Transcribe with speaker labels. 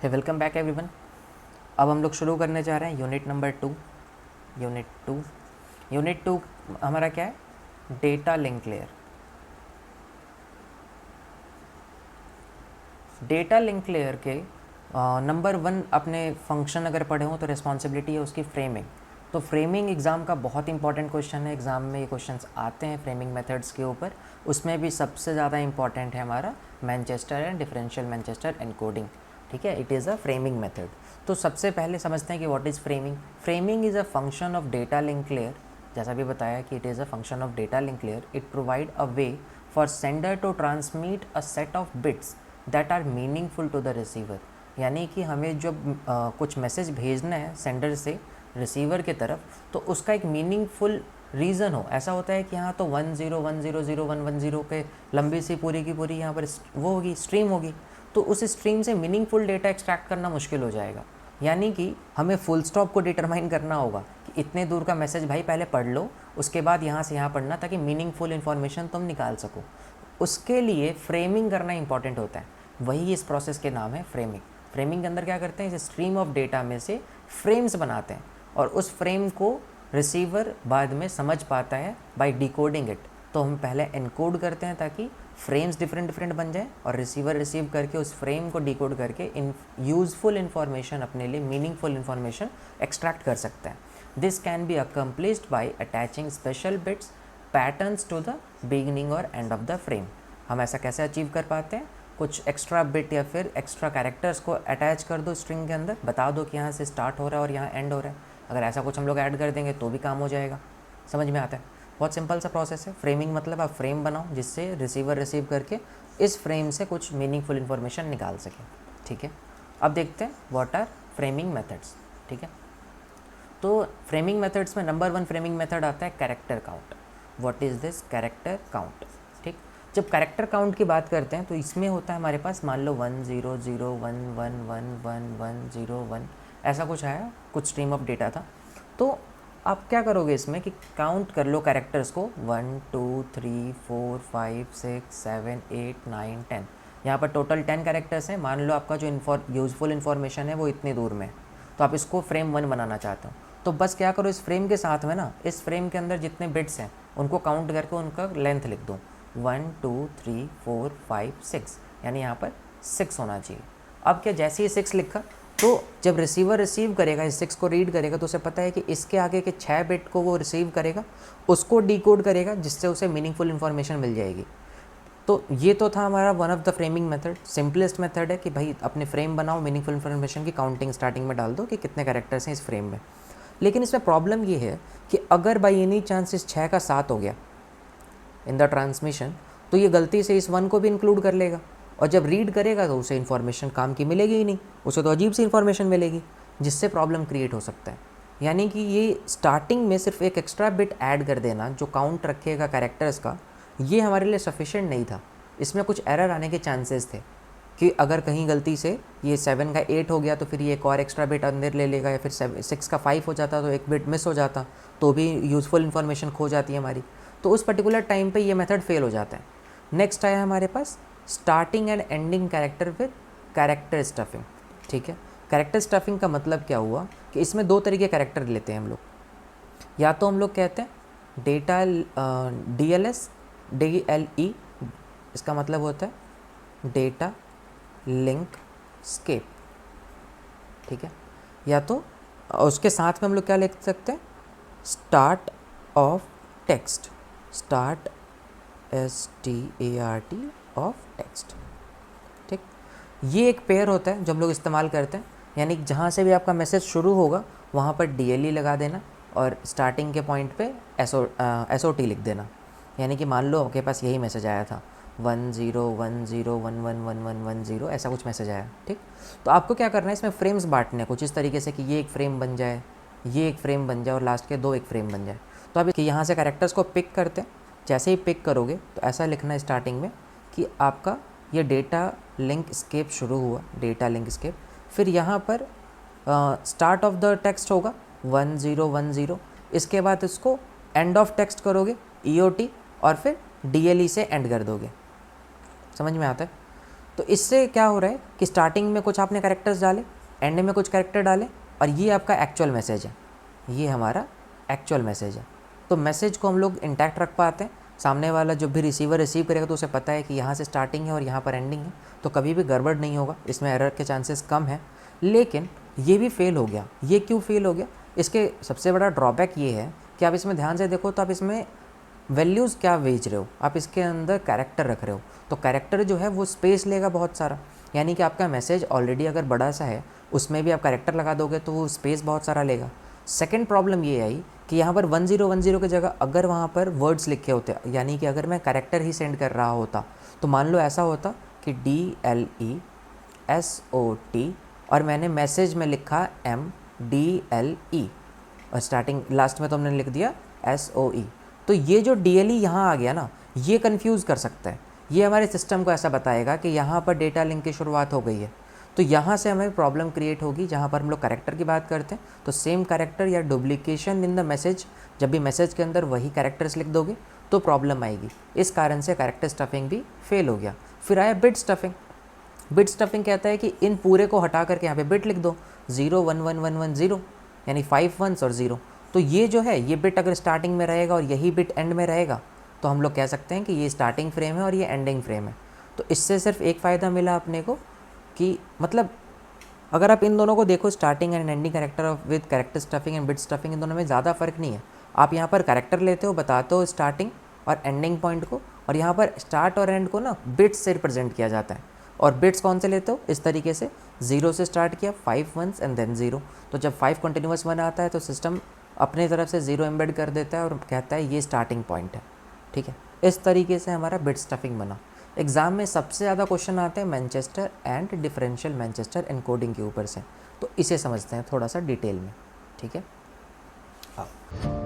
Speaker 1: Welcome back everyone. अब हम लोग शुरू करने जा रहे हैं यूनिट नंबर 2। यूनिट टू हमारा क्या है? Data link layer. Data link layer के नंबर 1 अपने फंक्शन अगर पढ़े हों तो रिस्पॉन्सिबिलिटी है उसकी फ्रेमिंग। तो फ्रेमिंग एग्ज़ाम का बहुत इंपॉर्टेंट क्वेश्चन है। एग्ज़ाम में ये क्वेश्चंस आते हैं फ्रेमिंग मेथड्स के ऊपर। उसमें भी सबसे ज़्यादा इंपॉर्टेंट है हमारा Manchester and differential Manchester encoding. ठीक है, it is a framing method. तो सबसे पहले समझते हैं कि what is framing. Framing is a function of data link layer. जैसा भी बताया कि it is a function of data link layer. It provide a way for sender to transmit a set of bits that are meaningful to the receiver. यानी कि हमें जब कुछ message भेजना है सेंडर से रिसीवर की तरफ, तो उसका एक मीनिंगफुल रीज़न हो। ऐसा होता है कि हाँ तो 10100110 के लंबी सी पूरी की पूरी यहाँ पर वो होगी, स्ट्रीम होगी। तो उस स्ट्रीम से मीनिंगफुल डेटा एक्सट्रैक्ट करना मुश्किल हो जाएगा। यानी कि हमें फुल स्टॉप को डिटरमाइन करना होगा कि इतने दूर का मैसेज भाई पहले पढ़ लो, उसके बाद यहाँ से यहाँ पढ़ना, ताकि मीनिंगफुल इन्फॉर्मेशन तुम निकाल सको। उसके लिए फ्रेमिंग करना इंपॉर्टेंट होता है। वही इस प्रोसेस के नाम है फ्रेमिंग। फ्रेमिंग के अंदर क्या करते हैं, इस स्ट्रीम ऑफ डेटा में से फ्रेम्स बनाते हैं और उस फ्रेम को रिसीवर बाद में समझ पाता है बाय डिकोडिंग इट। तो हम पहले एनकोड करते हैं ताकि फ्रेम्स डिफरेंट डिफरेंट बन जाए और रिसीवर रिसीव करके उस फ्रेम को डिकोड करके इन यूजफुल इन्फॉर्मेशन, अपने लिए मीनिंगफुल इन्फॉर्मेशन एक्सट्रैक्ट कर सकता है। This can be accomplished by attaching special bits patterns to the beginning और एंड ऑफ द फ्रेम। हम ऐसा कैसे अचीव कर पाते हैं? कुछ एक्स्ट्रा बिट या फिर एक्स्ट्रा कैरेक्टर्स को अटैच कर दो स्ट्रिंग के अंदर, बता दो कि यहाँ से स्टार्ट हो रहा है और यहाँ एंड हो रहा है। अगर ऐसा कुछ हम लोग ऐड कर देंगे तो भी काम हो जाएगा। समझ में आता है? बहुत सिंपल सा प्रोसेस है। फ्रेमिंग मतलब आप फ्रेम बनाओ जिससे रिसीवर रिसीव करके इस फ्रेम से कुछ मीनिंगफुल इन्फॉर्मेशन निकाल सके। ठीक है, अब देखते हैं व्हाट आर फ्रेमिंग मेथड्स। ठीक है, तो फ्रेमिंग मेथड्स में नंबर 1 फ्रेमिंग मेथड आता है character count. What is this character count? ठीक, जब कैरेक्टर काउंट की बात करते हैं तो इसमें होता है हमारे पास, मान लो 10011111101 ऐसा कुछ आया, कुछ स्ट्रीम ऑफ डेटा था। तो आप क्या करोगे इसमें कि काउंट कर लो कैरेक्टर्स को, 1 2 3 4 5 6 7 8 9 10। यहाँ पर टोटल 10 कैरेक्टर्स हैं। मान लो आपका जो यूजफुल इन्फॉर्मेशन है वो इतनी दूर में है, तो आप इसको फ्रेम 1 बनाना चाहते हो। तो बस क्या करो, इस फ्रेम के साथ में ना, इस फ्रेम के अंदर जितने बिट्स हैं उनको काउंट करके उनका लेंथ लिख दो, 1 2 3 4 5 6, यानी यहाँ पर 6 होना चाहिए। अब क्या, जैसे ही 6 लिखा तो जब रिसीवर रिसीव करेगा, इस 6 को रीड करेगा, तो उसे पता है कि इसके आगे के 6 बिट को वो रिसीव करेगा, उसको डिकोड करेगा, जिससे उसे मीनिंगफुल इन्फॉर्मेशन मिल जाएगी। तो ये तो था हमारा one of the framing method. Simplest method है कि भाई अपने फ्रेम बनाओ, मीनिंगफुल इन्फॉर्मेशन की काउंटिंग स्टार्टिंग में डाल दो कि कितने कैरेक्टर्स हैं इस फ्रेम में। लेकिन इसमें प्रॉब्लम ये है कि अगर बाई एनी चांस इस 6 का 7 हो गया इन द ट्रांसमिशन, तो ये गलती से इस 1 को भी इंक्लूड कर लेगा, और जब रीड करेगा तो उसे इन्फॉर्मेशन काम की मिलेगी ही नहीं, उसे तो अजीब सी इन्फॉर्मेशन मिलेगी, जिससे प्रॉब्लम क्रिएट हो सकता है। यानी कि ये स्टार्टिंग में सिर्फ एक एक्स्ट्रा बिट ऐड कर देना जो काउंट रखेगा कैरेक्टर्स का, ये हमारे लिए सफिशिएंट नहीं था। इसमें कुछ एरर आने के चांसेस थे कि अगर कहीं गलती से ये 7 का 8 हो गया तो फिर ये एक और एक्स्ट्रा बिट अंदर ले लेगा, या फिर 6 का 5 हो जाता तो एक बिट मिस हो जाता, तो भी यूज़फुल इन्फॉर्मेशन खो जाती है हमारी। तो उस पर्टिकुलर टाइम पे ये मेथड फेल हो जाता है। नेक्स्ट आया हमारे पास starting and ending character with character stuffing. ठीक है, कैरेक्टर स्टफिंग का मतलब क्या हुआ कि इसमें 2 तरीके कैरेक्टर लेते हैं हम लोग। या तो हम लोग कहते हैं डेटा DLS, DLE, इसका मतलब होता है डेटा लिंक स्केप। ठीक है, या तो उसके साथ में हम लोग क्या लिख सकते हैं, start of text, start START of text. ठीक, ये एक पेयर होता है जो हम लोग इस्तेमाल करते हैं। यानी जहाँ से भी आपका मैसेज शुरू होगा वहाँ पर DLE लगा देना और स्टार्टिंग के पॉइंट पे SOT लिख देना। यानी कि मान लो आपके पास यही मैसेज आया था 1010111110, ऐसा कुछ मैसेज आया। ठीक, तो आपको क्या करना है, इसमें फ्रेम्स बांटने कुछ इस तरीके से कि ये एक फ्रेम बन जाए, ये एक फ्रेम बन जाए और लास्ट के 2 एक फ्रेम बन जाए। तो अब यहाँ से कैरेक्टर्स को पिक करते हैं। जैसे ही पिक करोगे तो ऐसा लिखना है स्टार्टिंग में कि आपका ये डेटा लिंक स्केप शुरू हुआ, डेटा लिंक स्केप। फिर यहाँ पर स्टार्ट ऑफ द टेक्स्ट होगा 1010, इसके बाद इसको एंड ऑफ टेक्स्ट करोगे EOT, और फिर DLE से एंड कर दोगे। समझ में आता है? तो इससे क्या हो रहा है कि स्टार्टिंग में कुछ आपने कैरेक्टर्स डाले, एंड में कुछ कैरेक्टर डाले, और ये आपका एक्चुअल मैसेज है, ये हमारा एक्चुअल मैसेज है। तो मैसेज को हम लोग इंटैक्ट रख पाते हैं। सामने वाला जब भी रिसीवर रिसीव करेगा तो उसे पता है कि यहाँ से स्टार्टिंग है और यहाँ पर एंडिंग है, तो कभी भी गड़बड़ नहीं होगा, इसमें एरर के चांसेस कम है। लेकिन ये भी फेल हो गया। ये क्यों फेल हो गया? इसके सबसे बड़ा ड्रॉबैक ये है कि आप इसमें ध्यान से देखो तो आप इसमें वैल्यूज़ क्या भेज रहे हो, आप इसके अंदर कैरेक्टर रख रहे हो, तो कैरेक्टर जो है वो स्पेस लेगा बहुत सारा। यानी कि आपका मैसेज ऑलरेडी अगर बड़ा सा है, उसमें भी आप कैरेक्टर लगा दोगे तो वो स्पेस बहुत सारा लेगा। सेकंड प्रॉब्लम ये आई कि यहाँ पर 1010 की जगह अगर वहाँ पर वर्ड्स लिखे होते, यानी कि अगर मैं कैरेक्टर ही सेंड कर रहा होता, तो मान लो ऐसा होता कि DLESOT और मैंने मैसेज में लिखा MDLE और स्टार्टिंग लास्ट में तो हमने लिख दिया SOE। तो ये जो DLE यहाँ आ गया ना, ये कंफ्यूज कर सकता है। ये हमारे सिस्टम को ऐसा बताएगा कि यहाँ पर डेटा लिंक की शुरुआत हो गई है। तो यहाँ से हमें प्रॉब्लम क्रिएट होगी। जहाँ पर हम लोग कैरेक्टर की बात करते हैं तो सेम कैरेक्टर या डुप्लीकेशन इन द मैसेज, जब भी मैसेज के अंदर वही कैरेक्टर्स लिख दोगे तो प्रॉब्लम आएगी। इस कारण से कैरेक्टर स्टफिंग भी फेल हो गया। फिर आया बिट स्टफिंग। बिट स्टफिंग कहता है कि इन पूरे को हटा करके यहाँ पे बिट लिख दो, 0 1 1 1 1 0, यानी 5 1s और 0। तो ये जो है, ये बिट अगर स्टार्टिंग में रहेगा और यही बिट एंड में रहेगा तो हम लोग कह सकते हैं कि ये स्टार्टिंग फ्रेम है और ये एंडिंग फ्रेम है। तो इससे सिर्फ एक फ़ायदा मिला अपने को कि मतलब अगर आप इन दोनों को देखो, starting and ending character with character stuffing and bit stuffing, इन दोनों में ज़्यादा फ़र्क नहीं है। आप यहाँ पर कैरेक्टर लेते हो, बताते हो स्टार्टिंग और एंडिंग पॉइंट को, और यहाँ पर स्टार्ट और एंड को ना बिट्स से रिप्रेजेंट किया जाता है। और बिट्स कौन से लेते हो? इस तरीके से 0 से स्टार्ट किया, 5 1s एंड देन 0। तो जब 5 कंटिन्यूस 1 आता है तो सिस्टम अपने तरफ से 0 एम्बेड कर देता है और कहता है ये स्टार्टिंग पॉइंट है। ठीक है, इस तरीके से हमारा बिट स्टफिंग बना। एग्ज़ाम में सबसे ज़्यादा क्वेश्चन आते हैं Manchester and differential Manchester encoding के ऊपर से, तो इसे समझते हैं थोड़ा सा डिटेल में। ठीक है, हाँ।